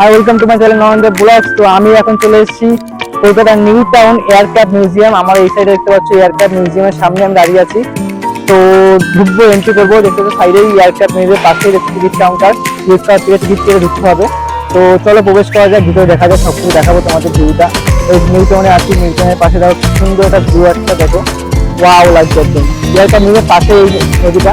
R welcome to my channel Narendra vlogs. তো আমি এখন চলে এসেছি কলকাতার নিউ টাউন এয়ারক্রাফট মিউজিয়াম। আমার এই সাইডে দেখতে পাচ্ছি এয়ারক্রাফট মিউজিয়ামের সামনে আমি দাঁড়িয়ে আছি। তো ঢুকবো, এন্ট্রি করবো। দেখতে পাচ্ছি সাইডেই এয়ারক্রাফট মিউজিয়ামের পাশেই দেখছি টিকিট কাউন্টার, টিকিট কেটে ঢুকতে হবে। তো চলো প্রবেশ করা যায়, ভিতরে দেখা যায়, সব কিছু দেখাবো তোমাদের ভিউটা। এই নিউ টাউনে আছি, নিউ টাউনের পাশে দেখো সুন্দর একটা ভিউ একটা দেখো, ওয়াও লাগছে একদম। এয়ারক্রাফট মিউজিয়ামের পাশে এই নদীটা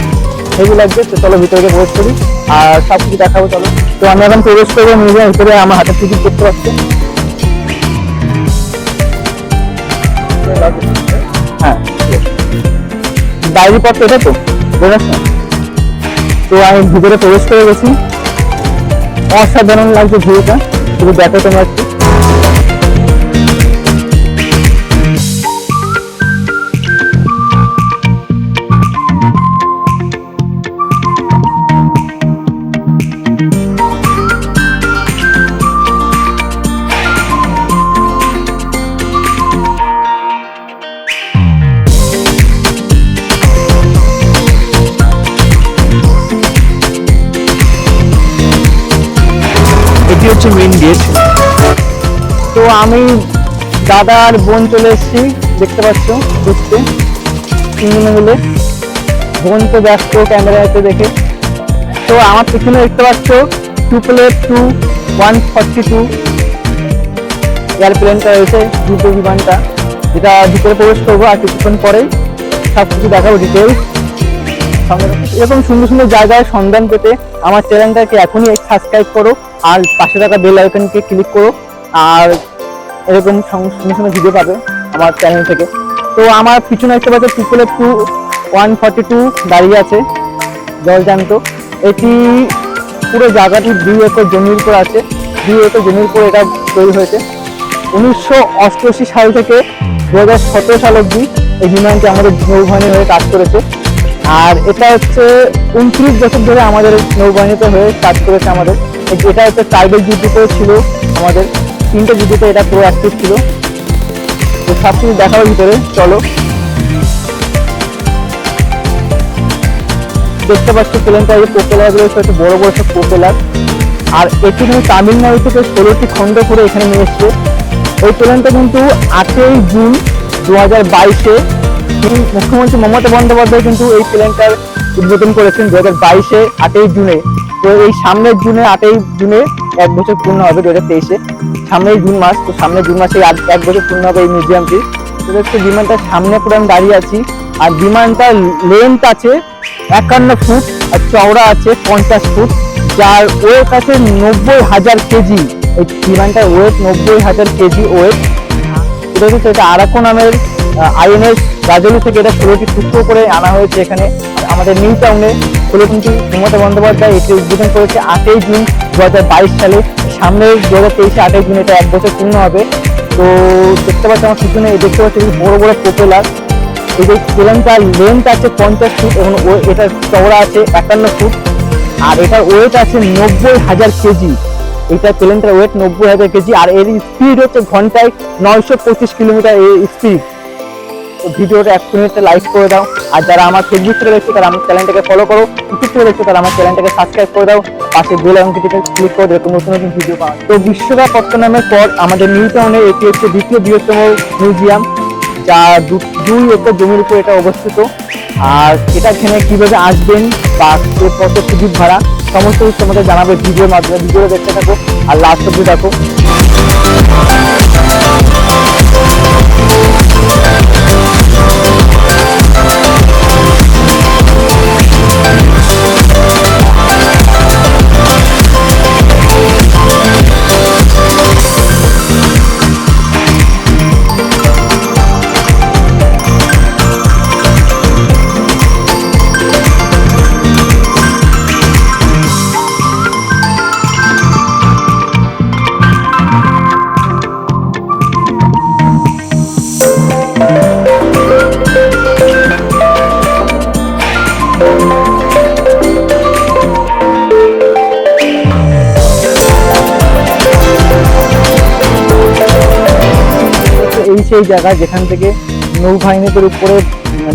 হেভি লাগছে। তো চলো ভিতরে প্রবেশ করি আর সব কিছু দেখাবো। চলো, তো আমি এখন প্রবেশ করবো মিউজিয়ামের ভিতরে। আমার হাতের টিকিট দেখতে পাচ্ছি, হ্যাঁ ডায়েরি পত্র, এটা তো বোঝাস না। তো আমি ভিতরে প্রবেশ করে গেছি, অসাধারণ লাগছে ভিউটা, শুধু দেখো তোমরা একটু। হচ্ছে মেইন গেট। তো আমি দাদা আর বোন চলে এসেছি, দেখতে পাচ্ছ ঘুরতে তিনজনে মিলে। বোন তো ব্যস্ত ক্যামেরাতে দেখে। তো আমার পিছনে দেখতে পাচ্ছ 2+2-142 এয়ারপ্লেনটা রয়েছে, দ্রুত বিমানটা, যেটা ভিতরে প্রবেশ করবো আর কিছুক্ষণ পরেই সব কিছু দেখাবো ডিটেলস। এরকম সুন্দর সুন্দর জায়গায় সন্ধান পেতে আমার চ্যানেলটাকে এখনই সাবস্ক্রাইব করো আর পাশে থাকা বেল আইকনকে ক্লিক করো, আর এরকম সুন্দর সুন্দর ভিডিও পাবে আমার চ্যানেল থেকে। তো আমার পিছনে দেখতে পাচ্ছ 2+2-142 দাঁড়িয়ে আছে জলজান্ত। এটি পুরো জায়গাটি 2 একর জমির উপর আছে, 2 একর জমির উপর এটা তৈরি হয়েছে। 1988 সাল থেকে 2017 সাল অবধি এই বিমানটি আমাদের নৌবাহিনীর হয়ে কাজ করেছে। আর এটা হচ্ছে 29 বছর ধরে আমাদের নৌবাহিনীতে হয়ে কাজ করেছে আমাদের। এটা হচ্ছে ট্রাইবেল যুদ্ধতেও ছিল, আমাদের 3টে যুদ্ধতে এটা পুরো অ্যাক্টিভ ছিল। তো সব কিছু দেখার ভিতরে চলো। দেখতে পাচ্ছি প্লেনটা, এই প্রোপেলার রয়েছে, হচ্ছে বড় বড় সব প্রোপেলার। আর এটি কিন্তু তামিলনাড়ু থেকে 16টি খন্ড করে এখানে নিয়ে এসছে। এই প্লেনটা কিন্তু 8ই জুন 2022-এ মুখ্যমন্ত্রী মমতা বন্দ্যোপাধ্যায় কিন্তু এই প্লেনটার উদ্বোধন করেছেন 2022-এ 8ই জুনে। তো এই সামনের জুনে 8ই জুনে 1 বছর পূর্ণ হবে 2023-এ, সামনের জুন মাস। তো সামনের জুন মাসে 1 বছর পূর্ণ হবে এই মিউজিয়ামটি। তো দেখতে বিমানটার সামনে পুরো আমি দাঁড়িয়ে আছি। আর বিমানটার লেন্থ আছে 51 ফুট আর চওড়া আছে 50 ফুট, যার ওয়েট আছে 90,000 কেজি। এই বিমানটার ওয়েট 90,000 কেজি ওয়েট। এটা হচ্ছে এটা আরাকো নামের আইএনএস রাজলি থেকে এটা 16টি টুকরো করে আনা হয়েছে এখানে আমাদের নিউ টাউনে। 16টি মমতা বন্দ্যোপাধ্যায় এটি উদ্বোধন করেছে 8ই জুন 2022 সালে। সামনের 2023-এ 8ই জুন এটা 1 বছর পূর্ণ হবে। তো দেখতে পাচ্ছি আমার পিছনে, দেখতে পাচ্ছি বড় বড় প্রোপেলার। এই যে প্লেনটার লেন্থ আছে 50 ফুট এবং এটার চওড়া আছে 51 ফুট আর এটার ওয়েট আছে 90,000 কেজি। এটা প্লেনটার ওয়েট 90,000 কেজি আর এর স্পিড হচ্ছে ঘন্টায় 925 কিলোমিটার স্পিড। তো ভিডিওটা এক্ষুনি একটা লাইক করে দাও। আর যারা আমার ফেসবুক থেকে দেখছো তারা আমার চ্যানেলটাকে ফলো করো, ইউটিউব থেকে দেখছো তারা আমার চ্যানেলটাকে সাবস্ক্রাইব করে দাও, পাশে বেল আইকনটিতে ক্লিক করে এরকম নতুন নতুন ভিডিও পাওয়া। তো বিশ্বকাপ পত্তনামের পর আমাদের নিউ টাউনে এটি হচ্ছে দ্বিতীয় বৃহত্তম মিউজিয়াম, যা 2 একর জমির উপর এটা অবস্থিত। আর এটা এখানে কিভাবে আসবেন বা কত টিকিট ভাড়া সমস্ত কিছু তোমাদের জানাবে ভিডিওর মাধ্যমে। ভিডিও দেখতে থাকো আর লাস্ট অবধি দেখো। সেই জায়গা যেখান থেকে নৌবাহিনীদের উপরে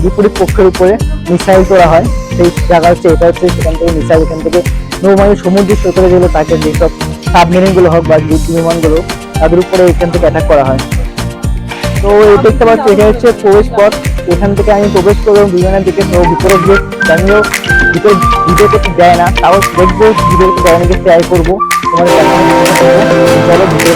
বিপরীত পক্ষের উপরে মিসাইল করা হয়, সেই জায়গা হচ্ছে এটা। হচ্ছে সেখান থেকে মিসাইল, এখান থেকে নৌবাহিনী সমুদ্র সৈকতে যেগুলো থাকে যেসব সাবমেরিন গুলো হোক বা যুদ্ধ বিমান গুলো, তাদের উপরে এখান থেকে অ্যাটাক করা হয়। তো এই দেখতে পাচ্ছি এটা হচ্ছে প্রবেশ পথ, এখান থেকে আমি প্রবেশ করবো বিমানের দিকে। তো ভিতরে গিয়ে জানিও ভিতরে ভিডিও করতে দেয় না, তাও দেখবো ভিডিও করতে ট্রাই করবো, তোমাদের চলো ভিডিও।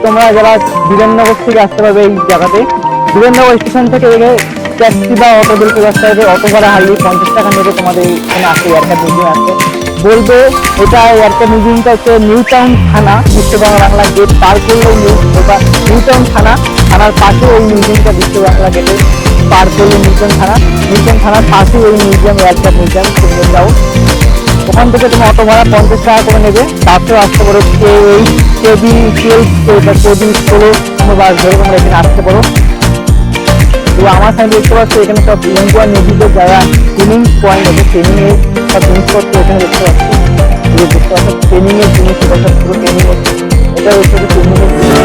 তোমরা যারা বীরেন্দ্রনগর থেকে আসতে পারবে এই জায়গাতে, বীরেন্দ্রনগর স্টেশন থেকে ট্যাক্সি বা অটো বের করে আসতে হবে। অটো ভাড়া হারলি 50 টাকা নেবে তোমাদের এখানে আসতে, এয়ারক্রাফট মিউজিয়াম আসতে। বলবে এটা এয়ারক্রাফট মিউজিয়ামটা হচ্ছে নিউটাউন থানা, বিশ্ববাংলা বাংলা গেট পার করলেই নিউটাউন থানার পাশে ওই মিউজিয়ামটা, বিশ্ববাংলা গেটে পার করলে নিউটাউন থানার পাশে ওই মিউজিয়াম, এয়ারক্রাফট মিউজিয়াম। তুমি যাও ওখান থেকে তুমি অটো ভাড়া 50 টাকা করে নেবে, তারপরে আসতে পারো কেবি স্কুলে বাস ধরে তোমরা এখানে আসতে পারো। তো আমার সামনে দেখতে পাচ্ছি এখানে সব ইন্ডিয়ান নেভিদের যারা ট্রেনিং পয়েন্ট আছে, ট্রেনিং এর সব জিনিসপত্র এখানে দেখতে পাচ্ছি। দেখতে পাচ্ছি ট্রেনিং এর জিনিস, পুরো ট্রেনিং হচ্ছে, এটা হচ্ছে ট্রেনিং এর জিনিস।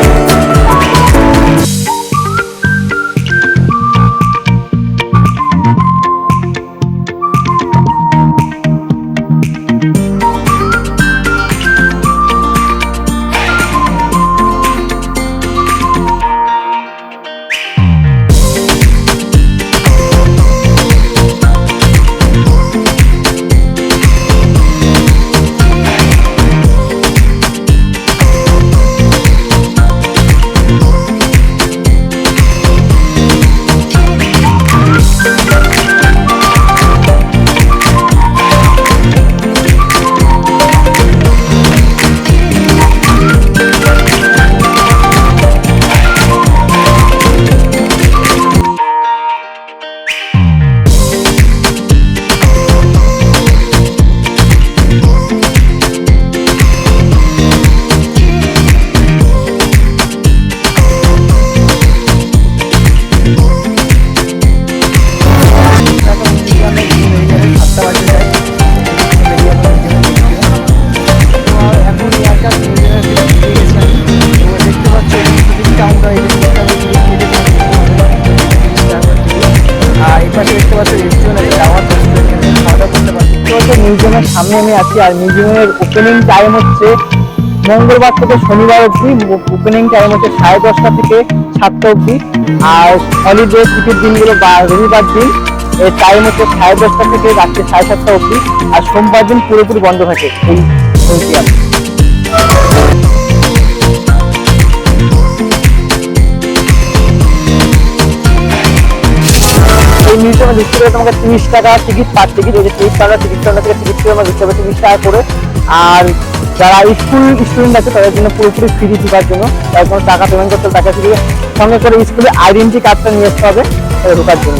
মিউজিয়ামের সামনে আমি আছি, আর মিউজিয়ামের ওপেনিং টাইম হচ্ছে মঙ্গলবার থেকে শনিবার অবধি। ওপেনিং টাইম হচ্ছে 10:30 থেকে 7টা অবধি, আর হলিডে ছুটির দিনগুলো বা রবিবার দিন এর টাইম হচ্ছে 10:30 থেকে রাত্রে 7:30 অবধি, আর সোমবার দিন পুরোপুরি বন্ধ থাকে এই মিউজিয়াম। এই মিউজিয়ামে ঢুকতে গেলে তোমাকে 30 টাকা টিকিট, পার টিকিট, এই যে 30 টাকা টিকিট কাউন্টার থেকে টিকিট করে আমরা ঢুকতে হবে 30 টাকা করে। আর যারা স্কুল স্টুডেন্ট আছে তাদের জন্য পুরোপুরি ফ্রি ঢোকার জন্য, তার কোনো টাকা পেমেন্ট করতে হবে, টাকা থেকে সঙ্গে করে স্কুলে আইডেন্টি কার্ডটা নিয়ে আসতে হবে ঢোকার জন্য।